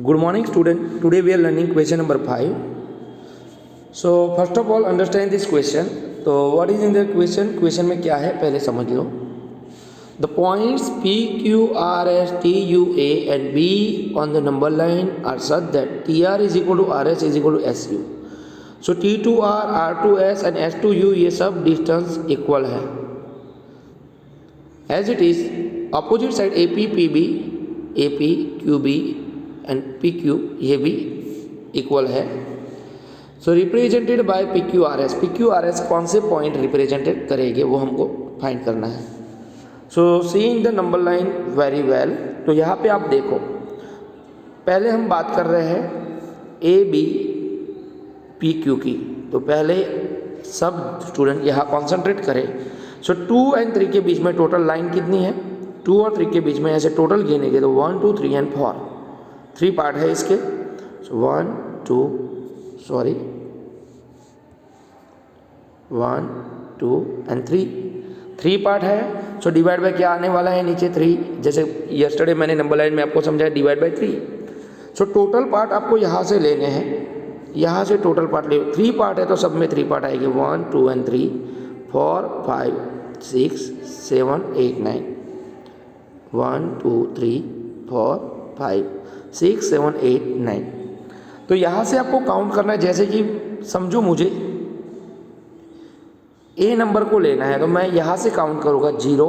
Good morning, student. Today we are learning question number 5. So first of all, understand this question. So what is in the question? Question में क्या है पहले समझ लो. The points P, Q, R, S, T, U, A and B on the number line are such that TR is equal to RS is equal to SU. So T to R, R to S and S to U ये सब distance equal है. As it is, opposite side AP, PB, AP, QB and P Q ये भी equal है. So represented by P Q R S. P Q R S कौन से point represented करेंगे वो हमको फाइंड करना है. So see in the number line very well. तो यहाँ पे आप देखो, पहले हम बात कर रहे हैं ए बी पी क्यू की. तो पहले सब स्टूडेंट यहाँ कॉन्सेंट्रेट करें. सो 2 और 3 के बीच में टोटल लाइन कितनी है? 2 और 3 के बीच में ऐसे टोटल गिनेंगे तो 1 2 3 एंड 4 3 पार्ट है इसके. सो 1 2 एंड 3 पार्ट है. सो डिवाइड बाय क्या आने वाला है नीचे 3. जैसे यस्टरडे मैंने नंबर लाइन में आपको समझाया divide by 3. So total part आपको यहाँ से लेने हैं, यहाँ से टोटल पार्ट ले. 3 पार्ट है तो सब में 3 पार्ट आएंगे. 1 2 एंड 3 4 5 6 7 8 9 1 2 3 4 5 6 7 8 9. तो यहाँ से आपको काउंट करना है. जैसे कि समझो मुझे ए नंबर को लेना है तो मैं यहाँ से काउंट करूँगा 0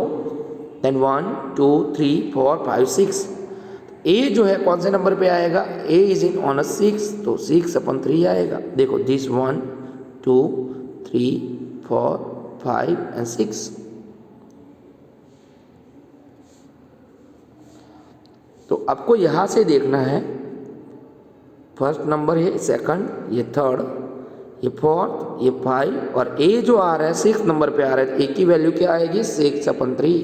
देन 1 2 3 4 5 6. ए जो है कौन से नंबर पे आएगा? ए इज इन ऑन 6 तो 6/3 आएगा. देखो दिस 1 2 3 4 5 एंड 6. तो आपको यहाँ से देखना है फर्स्ट नंबर है, सेकंड, ये थर्ड, ये फोर्थ, ये 5 और ए जो आ रहा है 6 नंबर पे आ रहा है. ए की वैल्यू क्या आएगी? 6/3.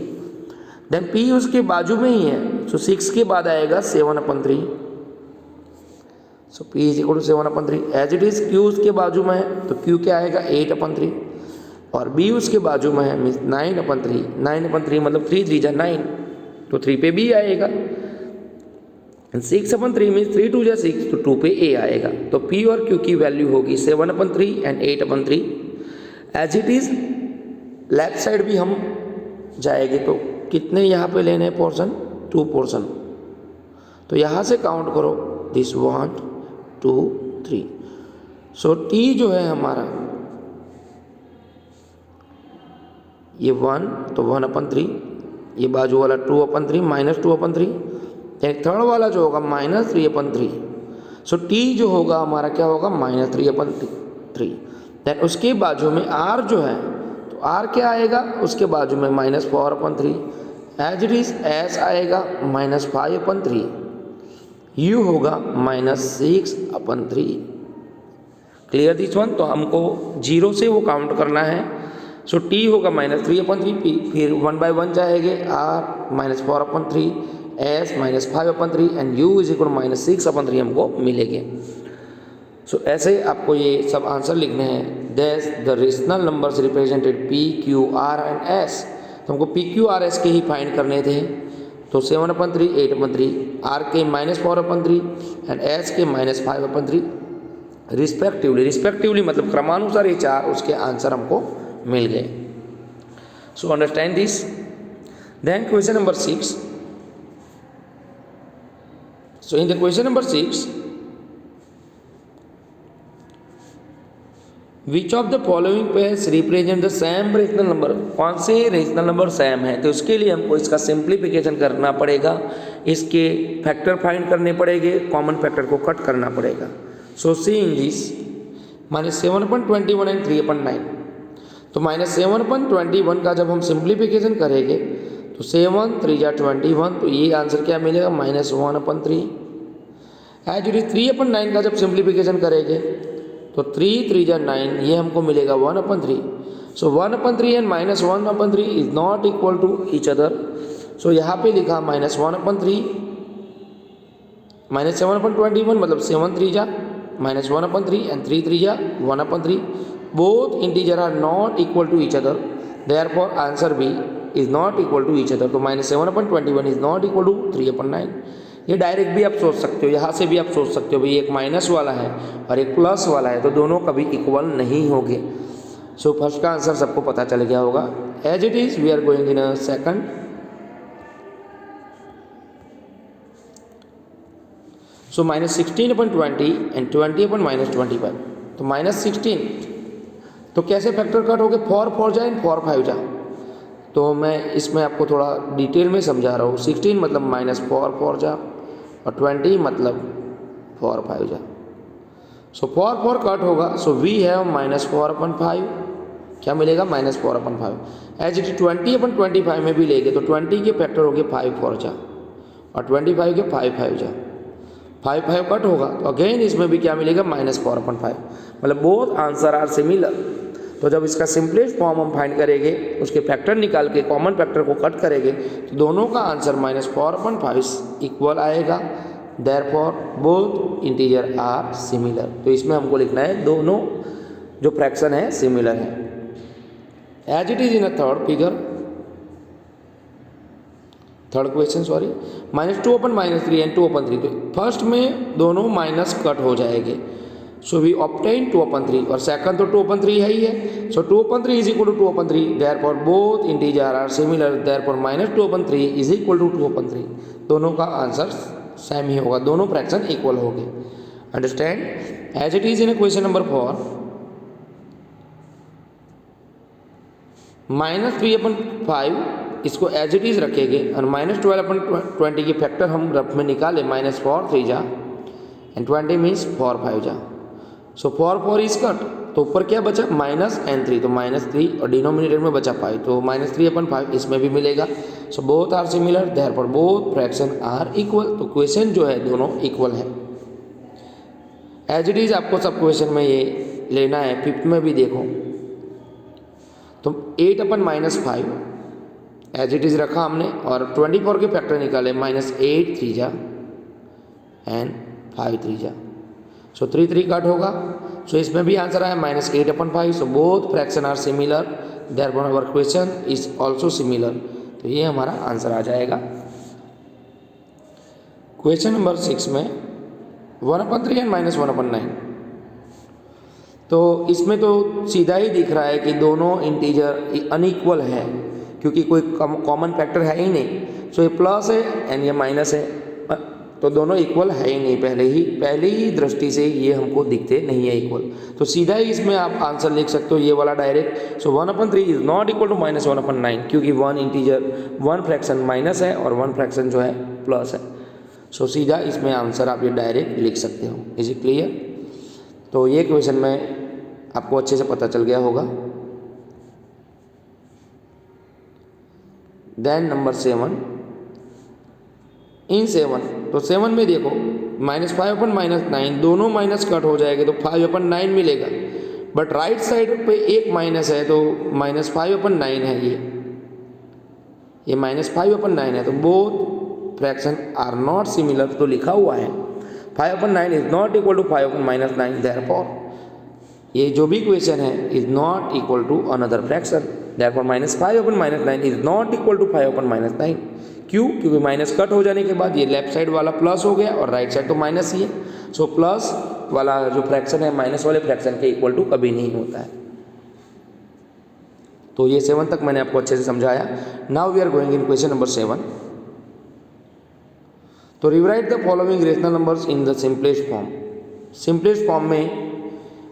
देन पी उसके बाजू में ही है. सो 6 के बाद आएगा 7/3. So P is equal to 7/3. As it is Q उसके बाजू में है तो क्यू क्या आएगा? 8/3 और बी उसके बाजू में है मीन्स 9/3. 9/3 मतलब 3 3 9 तो 3 पे बी आएगा. 6/3 मीन्स 3 2 6 तो 2 पे ए आएगा. तो P और Q की वैल्यू होगी 7/3 and 8/3. As it is left side भी हम जाएंगे तो कितने यहाँ पे लेने हैं पोर्शन? 2 पोर्शन. तो यहाँ से काउंट करो दिस 1 2 3. सो T जो है हमारा ये 1 तो 1/3, ये बाजू वाला 2/3 माइनस 2/3. एक थर्ड वाला जो होगा -3/3. सो टी जो होगा हमारा क्या होगा? -3/3. देन उसके बाजू में आर जो है तो आर क्या आएगा? उसके बाजू में -4/3. एज इट इज एस आएगा -5/3. यू होगा -6/3. Clear this one. तो हमको 0 से वो काउंट करना है. सो टी होगा -3/3. फिर 1 by 1 जाएंगे. R -4/3, S -5/3 and U is equal -6/3 हमको मिलेंगे. सो ऐसे आपको ये सब आंसर लिखने हैं. That's the rational numbers represented P Q R and S. तो हमको पी क्यू आर एस के ही फाइंड करने थे. तो 7/3 8/3, आर के -4/3 एंड एस के -5/3 रिस्पेक्टिवली मतलब क्रमानुसार ये 4 उसके आंसर हमको मिल गए. So understand this. Then question number 6. So in the question number 6, which of the following pairs represent the same rational number? कौन से रेशनल नंबर सेम है? तो उसके लिए हमको इसका सिंप्लीफिकेशन करना पड़ेगा, इसके फैक्टर फाइंड करने पड़ेंगे, कॉमन फैक्टर को कट करना पड़ेगा. सो सी इन दिस -7/21 एंड 3/9. तो -7/21 का जब हम सिंप्लीफिकेशन करेंगे तो 7 3 21 तो ये आंसर क्या मिलेगा? -1/3. एज इट इज 3/9 का जब सिंप्लीफिकेशन करेंगे तो 3 3 9 ये हमको मिलेगा 1/3. So 1/3 and -1/3 is not equal to each other. So यहाँ पे लिखा -1/3 -7/21 मतलब 7 3 -1/3 and 3 3 1/3. Both integer are not equal to each other. Therefore answer B is not equal to each other. तो -7/21 is not equal to 3/9. ये direct भी आप सोच सकते हो, यहाँ से भी आप सोच सकते हो भाई एक माइनस वाला है और एक प्लस वाला है तो दोनों कभी इक्वल नहीं होंगे। सो फर्स्ट का आंसर सबको पता चल गया होगा। As it is we are going in a second. So -16/20 and 20/-25। तो -16 तो कैसे फैक्टर कट हो गए, 4 जा एंड 4 जा। तो मैं इसमें आपको थोड़ा डिटेल में समझा रहा हूँ। 16 मतलब -4 जा और 20 मतलब 4 जा। सो 4 कट होगा। So we have -4/5। क्या मिलेगा, -4/5। एज इट 20/25 में भी लेंगे तो 20 के फैक्टर हो गए 5 जा और 25 के 5 जा। 5 कट होगा तो अगेन इसमें भी क्या मिलेगा, -4/5। मतलब बोथ आंसर आर सिमिलर। तो जब इसका सिंपलेस्ट फॉर्म हम फाइंड करेंगे, उसके फैक्टर निकाल के कॉमन फैक्टर को कट करेंगे तो दोनों का आंसर -4/5 इक्वल आएगा। Therefore both integer are similar. तो इसमें हमको लिखना है दोनों जो फ्रैक्शन है सिमिलर है। As it is in a third question -2/-3 and 2/3। तो फर्स्ट में दोनों माइनस कट हो जाएंगे। सो वी ऑब्टेन 2/3 और सेकंड तो 2/3 है ही है। So 2/3 is equal to 2/3। Therefore both integer are similar. Therefore -2/3 is equal to 2/3। दोनों का आंसर सेम ही होगा, दोनों फ्रैक्शन इक्वल हो गए। Understand. As it is in question number 4 -3/5 इसको एज इट इज रखेंगे और -12/20 के फैक्टर हम रफ में निकाले -4 जा एंड 20 मीन्स 4 जा। सो 4 इज कट तो ऊपर क्या बचा -3 तो -3 और डिनोमिनेटर में बचा 5 तो -3/5 इसमें भी मिलेगा। So both are similar. Therefore both fraction are equal. तो क्वेश्चन जो है दोनों इक्वल है। एज इट इज आपको सब क्वेश्चन में ये लेना है। 5th में भी देखो तो 8/-5 एज इट इज रखा हमने और 24 के फैक्टर निकाले -8 3 जा एंड 5 3 जा। सो 3 कट होगा। सो इसमें भी आंसर आया -8/5। So both fraction are similar. Therefore our question is also similar. तो ये हमारा आंसर आ जाएगा। क्वेश्चन नंबर 6 में 1/3 एंड -1/9। तो इसमें तो सीधा ही दिख रहा है कि दोनों इंटीजर अनइक्वल है क्योंकि कोई कॉमन फैक्टर है ही नहीं। सो ये प्लस है एंड ये माइनस है तो दोनों इक्वल है ही नहीं। पहली ही दृष्टि से ये हमको दिखते नहीं है इक्वल। तो सीधा ही इसमें आप आंसर लिख सकते हो ये वाला direct. So 1/3 is not equal to -1/9 क्योंकि वन फ्रैक्शन माइनस है और वन फ्रैक्शन जो है प्लस है। सो सीधा इसमें आंसर आप ये डायरेक्ट लिख सकते हो। Is it clear. तो ये क्वेश्चन में आपको अच्छे से पता चल गया होगा। देन नंबर 7 इन 7 तो 7 में देखो -5/-9 दोनों माइनस कट हो जाएंगे तो 5/9 मिलेगा। बट राइट साइड पे एक माइनस है तो -5/9 है ये -5/9 है। तो both fraction are not similar. तो लिखा हुआ है 5/9 is not equal to 5/-9। Therefore ये जो भी क्वेश्चन है is not equal to another fraction. Therefore -5/-9 is not equal to 5/-9। क्यों, क्योंकि माइनस कट हो जाने के बाद ये लेफ्ट साइड वाला प्लस हो गया और राइट साइड तो माइनस ही है। सो प्लस वाला जो फ्रैक्शन है माइनस वाले फ्रैक्शन के इक्वल टू कभी नहीं होता है। तो ये 7 तक मैंने आपको अच्छे से समझाया। Now we are going in question number 7। तो rewrite the following rational numbers in the simplest form. Simplest form में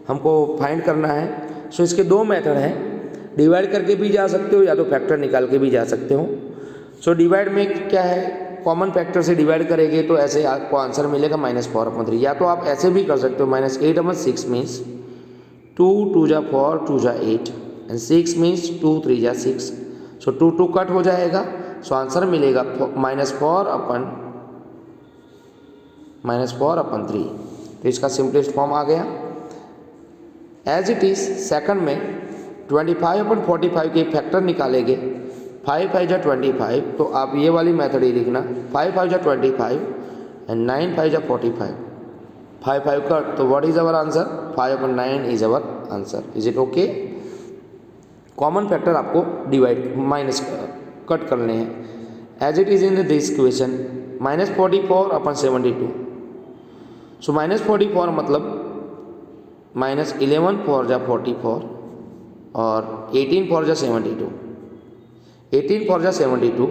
हमको फाइंड करना है। सो इसके दो मेथड हैं, डिवाइड करके भी जा सकते हो या तो फैक्टर निकाल के भी जा सकते हो। सो डिवाइड में क्या है, कॉमन फैक्टर से डिवाइड करेंगे तो ऐसे आपको आंसर मिलेगा -4/3। या तो आप ऐसे भी कर सकते हो -8/6 मीन्स 2 2 जा 4 2 जा 8 एंड 6 मीन्स 2 3 जा 6। सो 2 कट हो जाएगा। सो आंसर मिलेगा -4/3। तो इसका सिंपलेस्ट फॉर्म आ गया। एज इट इज सेकंड में 25/45 के फैक्टर निकालेंगे। 5 5 जा 25 तो आप ये वाली मेथड ही लिखना 5 5 जा 25 एंड 9 5 जा 45। 5 5 कट तो what is our answer, 5/9 is our answer. Is it okay. Common factor आपको डिवाइड माइनस कट करने हैं। As it is in this question -44 अपन 72। सो -44 मतलब -11 4 जा 44 और 18 4 जा 72, 18 4 जा 72।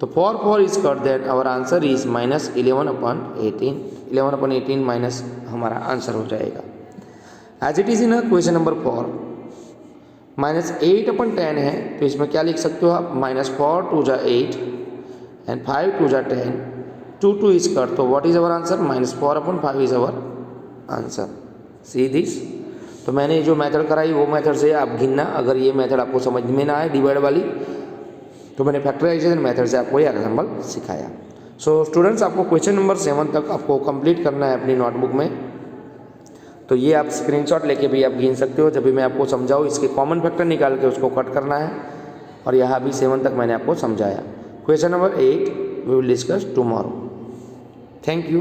तो 4 4 is cut, then our answer is -11/18, 11/18 minus हमारा आंसर हो जाएगा। As it is in question number 4, -8/10 है, तो इसमें क्या लिख सकते हो आप, -4 2 जा 8 एंड 5 2 जा 10, 2 2 इज कट, तो what is our answer, -4/5 is our answer. See this. तो मैंने जो मेथड कराई वो मेथड से आप गिनना, अगर ये मेथड आपको समझ में ना आए डिवाइड वाली, तो मैंने फैक्टराइजेशन मेथड से आपको ये एग्जाम्पल सिखाया। सो स्टूडेंट्स, आपको क्वेश्चन नंबर 7 तक आपको कंप्लीट करना है अपनी नोटबुक में। तो ये आप स्क्रीनशॉट लेके भी आप गिन सकते हो, जब भी मैं आपको समझाऊँ इसके कॉमन फैक्टर निकाल के उसको कट करना है। और यहाँ भी 7 तक मैंने आपको समझाया। Question number 8 we will discuss tomorrow. Thank you.